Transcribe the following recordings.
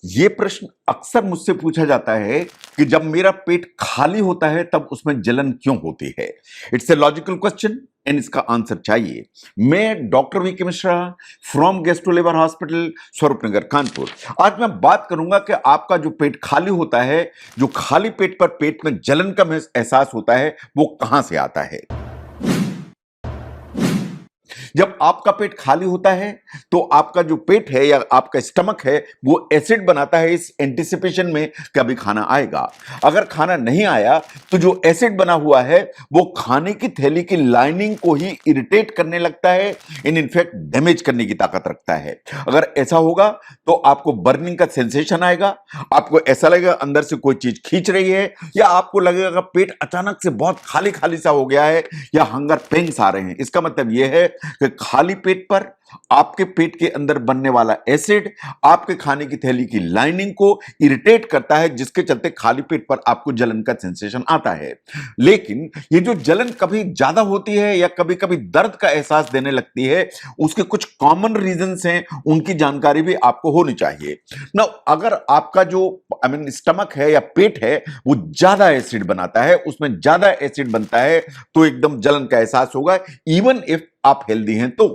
ये प्रश्न अक्सर मुझसे पूछा जाता है कि जब मेरा पेट खाली होता है तब उसमें जलन क्यों होती है। It's a logical question and इसका आंसर चाहिए। मैं doctor V K Mishra from gastro liver hospital Swaroopnagar Kanpur. आज मैं बात करूंगा कि आपका जो पेट खाली होता है, जो खाली पेट पर पेट में जलन का एहसास होता है, वो कहां से आता है। जब आपका पेट खाली होता है तो आपका जो पेट है या आपका स्टमक है वो एसिड बनाता है इस एंटिसिपेशन में कि अभी खाना आएगा। अगर खाना नहीं आया तो जो एसिड बना हुआ है वो खाने की थैली की लाइनिंग को ही इरिटेट करने लगता है, इनफैक्ट डैमेज करने की ताकत रखता है। अगर ऐसा होगा तो आपको बर्निंग का सेंसेशन आएगा, आपको ऐसा लगेगा अंदर से कोई चीज खींच रही है, या आपको लगेगा पेट अचानक से बहुत खाली खाली सा हो गया है, या हंगर पेन्स आ रहे हैं। इसका मतलब यह है कि खाली पेट पर आपके पेट के अंदर बनने वाला एसिड आपके खाने की थैली की लाइनिंग को इरिटेट करता है, जिसके चलते खाली पेट पर आपको जलन का सेंसेशन आता है। लेकिन ये जो जलन कभी ज्यादा होती है या कभी कभी दर्द का एहसास देने लगती है, उसके कुछ कॉमन रीजंस हैं, उनकी जानकारी भी आपको होनी चाहिए ना। अगर आपका जो स्टमक है या पेट है वो ज्यादा एसिड बनाता है, उसमें ज्यादा एसिड बनता है, तो एकदम जलन का एहसास होगा, इवन इफ आप हेल्दी हैं तो।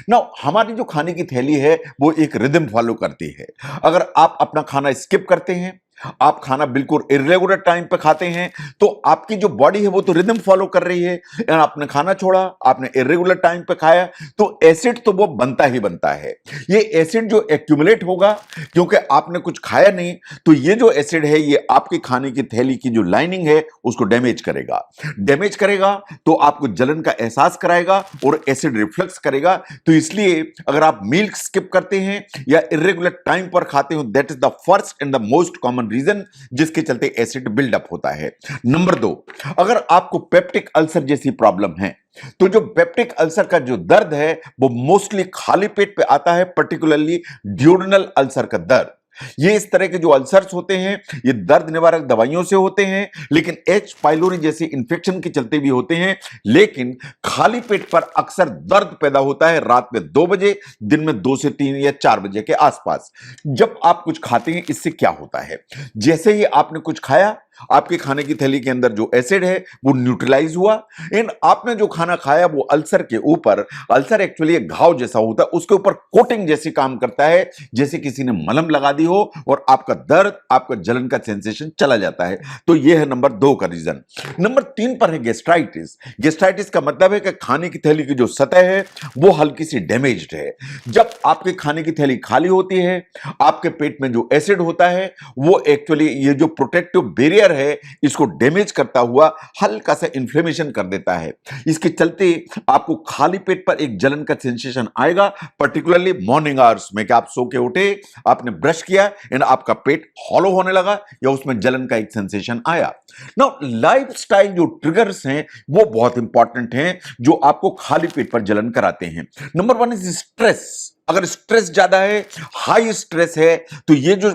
ना हमारी जो खाने की थैली है वो एक रिदम फॉलो करती है। अगर आप अपना खाना स्किप करते हैं, आप खाना बिल्कुल इरेगुलर टाइम पे खाते हैं, तो आपकी जो बॉडी है वो तो रिदम फॉलो कर रही है। आपने खाना छोड़ा, आपने इरेगुलर टाइम पे खाया, तो एसिड तो वो बनता ही बनता है। ये एसिड जो एक्यूमुलेट होगा क्योंकि आपने कुछ खाया नहीं, तो ये जो एसिड है ये आपकी खाने की थैली की जो लाइनिंग है उसको डैमेज करेगा। डैमेज करेगा तो आपको जलन का एहसास कराएगा और एसिड रिफ्लक्स करेगा। तो इसलिए अगर आप मील स्किप करते हैं या इरेगुलर टाइम पर खाते हो, that is the first and the most common reason जिसके चलते एसिड बिल्डअप होता है। नंबर 2, अगर आपको पेप्टिक अल्सर जैसी प्रॉब्लम है, तो जो पेप्टिक अल्सर का जो दर्द है वो मोस्टली खाली पेट पे आता है, पर्टिकुलरली ड्यूडेनल अल्सर का दर्द। ये इस तरह के जो अल्सर्स होते हैं ये दर्द निवारक दवाइयों से होते हैं, लेकिन एच पाइलोरी जैसे इंफेक्शन के चलते भी होते हैं। लेकिन खाली पेट पर अक्सर दर्द पैदा होता है रात में 2 बजे, दिन में 2 से 3 या 4 बजे के आसपास। जब आप कुछ खाते हैं, इससे क्या होता है, जैसे ही आपने कुछ खाया, आपके खाने की थैली के अंदर जो एसिड है वो न्यूट्रलाइज हुआ, एंड आपने जो खाना खाया वो अल्सर के ऊपर, अल्सर एक्चुअली एक घाव जैसा होता है, उसके ऊपर कोटिंग जैसी काम करता है, जैसे किसी ने मलहम लगा दी हो, और आपका दर्द, आपका जलन का सेंसेशन चला जाता है। तो यह है नंबर 2 का रीजन। नंबर 3 पर है गैस्ट्राइटिस। गैस्ट्राइटिस का मतलब है कि खाने की थैली की जो सतह है वो हल्की सी डैमेज्ड है। जब आपके खाने की थैली खाली होती है, आपके पेट में जो एसिड होता है वो एक्चुअली ये जो प्रोटेक्टिव बैरियर है इसको डैमेज करता हुआ हल्का सा इन्फ्लेमेशन कर देता है। इसके चलते आपको खाली पेट पर एक जलन का सेंसेशन आएगा, पर्टिकुलरली मॉर्निंग आवर्स में, कि आप सो के उठे, आपने ब्रश किया एंड आपका पेट हॉलो होने लगा या उसमें जलन का एक सेंसेशन आया। नाउ लाइफस्टाइल जो ट्रिगर्स हैं वो बहुत इंपॉर्टेंट हैं जो आपको खाली पेट पर जलन कराते हैं। Number 1 is stress. अगर स्ट्रेस ज्यादा है, हाई स्ट्रेस है, तो ये जो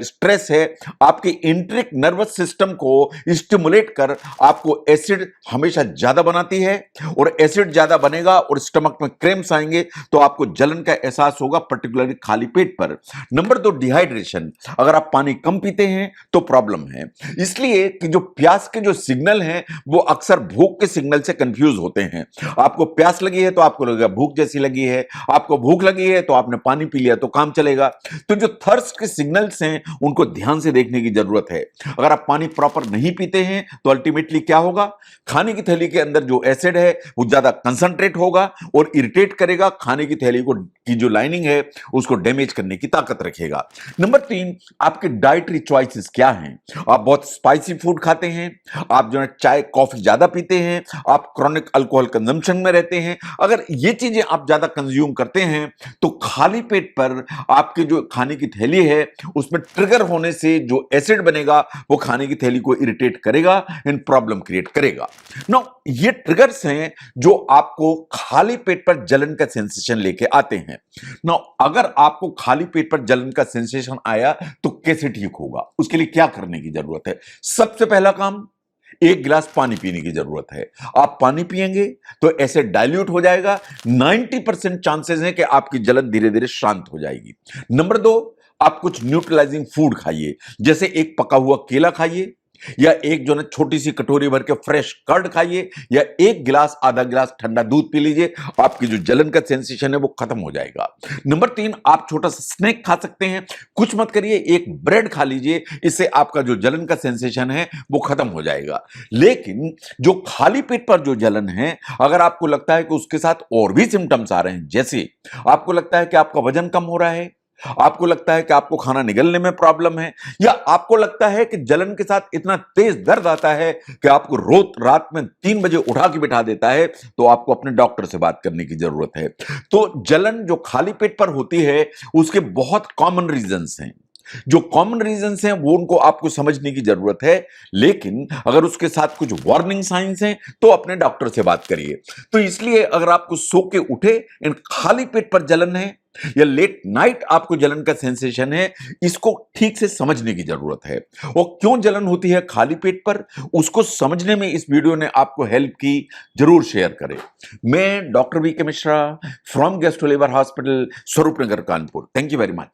स्ट्रेस है आपके एंट्रिक नर्वस सिस्टम को स्टिमुलेट कर आपको एसिड हमेशा ज्यादा बनाती है, और एसिड ज्यादा बनेगा और स्टमक में क्रैम्प्स आएंगे तो आपको जलन का एहसास होगा, पर्टिकुलरली खाली पेट पर। Number 2, dehydration. अगर आप पानी कम पीते हैं तो प्रॉब्लम है, इसलिए कि जो प्यास के जो सिग्नल हैं वो अक्सर भूख के सिग्नल से कंफ्यूज होते हैं। आपको प्यास लगी है तो आपको लगेगा भूख जैसी लगी है, आपको भूख लगी है तो आपने पानी पी लिया तो काम चलेगा। तो जो थर्स्ट के सिग्नल्स हैं उनको ध्यान से देखने की जरूरत है। अगर आप पानी प्रॉपर नहीं पीते हैं तो अल्टीमेटली क्या होगा, खाने की थैली के अंदर जो एसिड है वो ज्यादा कंसंट्रेट होगा और इरिटेट करेगा, खाने की थैली को की जो लाइनिंग है उसको डैमेज करने की ताकत रखेगा। नंबर 3, आपके डाइटरी चॉइसेस क्या हैं। आप बहुत स्पाइसी फूड खाते हैं, आप जो है चाय कॉफी ज्यादा पीते हैं, आप क्रॉनिक अल्कोहल कंजम्पशन में रहते हैं। अगर ये चीजें आप ज्यादा कंज्यूम करते हैं तो खाली पेट पर आपके जो खाने की थैली है उसमें ट्रिगर होने से जो एसिड बनेगा वो खाने की थैली को इरिटेट करेगा एंड प्रॉब्लम क्रिएट करेगा। नो, ये ट्रिगर्स हैं जो आपको खाली पेट पर जलन का सेंसेशन लेके आते हैं। नो, अगर आपको खाली पेट पर जलन का सेंसेशन आया तो कैसे ठीक होगा, उसके लिए क्या करने की जरूरत है। सबसे पहला काम, 1 गिलास पानी पीने की जरूरत है। आप पानी पिएंगे तो ऐसे डाइल्यूट हो जाएगा, 90% चांसेस हैं कि आपकी जलन धीरे धीरे शांत हो जाएगी। नंबर 2, आप कुछ न्यूट्रलाइजिंग फूड खाइए, जैसे एक पका हुआ केला खाइए, या एक जो है छोटी सी कटोरी भर के फ्रेश कर्ड खाइए, या एक गिलास आधा गिलास ठंडा दूध पी लीजिए। आपकी जो जलन का सेंसेशन है वो खत्म हो जाएगा। नंबर 3, आप छोटा सा स्नैक खा सकते हैं। कुछ मत करिए, एक ब्रेड खा लीजिए, इससे आपका जो जलन का सेंसेशन है वो खत्म हो जाएगा। लेकिन जो खाली पेट पर जो जलन है, अगर आपको लगता है कि उसके साथ और भी सिम्टम्स आ रहे हैं, जैसे आपको लगता है कि आपका वजन कम हो रहा है, आपको लगता है कि आपको खाना निगलने में प्रॉब्लम है, या आपको लगता है कि जलन के साथ इतना तेज दर्द आता है कि आपको रोज रात में 3 बजे उठा के बिठा देता है, तो आपको अपने डॉक्टर से बात करने की जरूरत है। तो जलन जो खाली पेट पर होती है उसके बहुत कॉमन रीजंस हैं। जो कॉमन रीजंस हैं वो उनको आपको समझने की जरूरत है, लेकिन अगर उसके साथ कुछ वार्निंग साइंस हैं तो अपने डॉक्टर से बात करिए। तो इसलिए अगर आपको सो के उठे इन खाली पेट पर जलन है, या लेट नाइट आपको जलन का सेंसेशन है, इसको ठीक से समझने की जरूरत है। और क्यों जलन होती है खाली पेट पर, उसको समझने में इस वीडियो ने आपको हेल्प की, जरूर शेयर करें। मैं doctor V K Mishra from gastro liver Hospital, Swaroop Nagar, Kanpur. Thank you very much.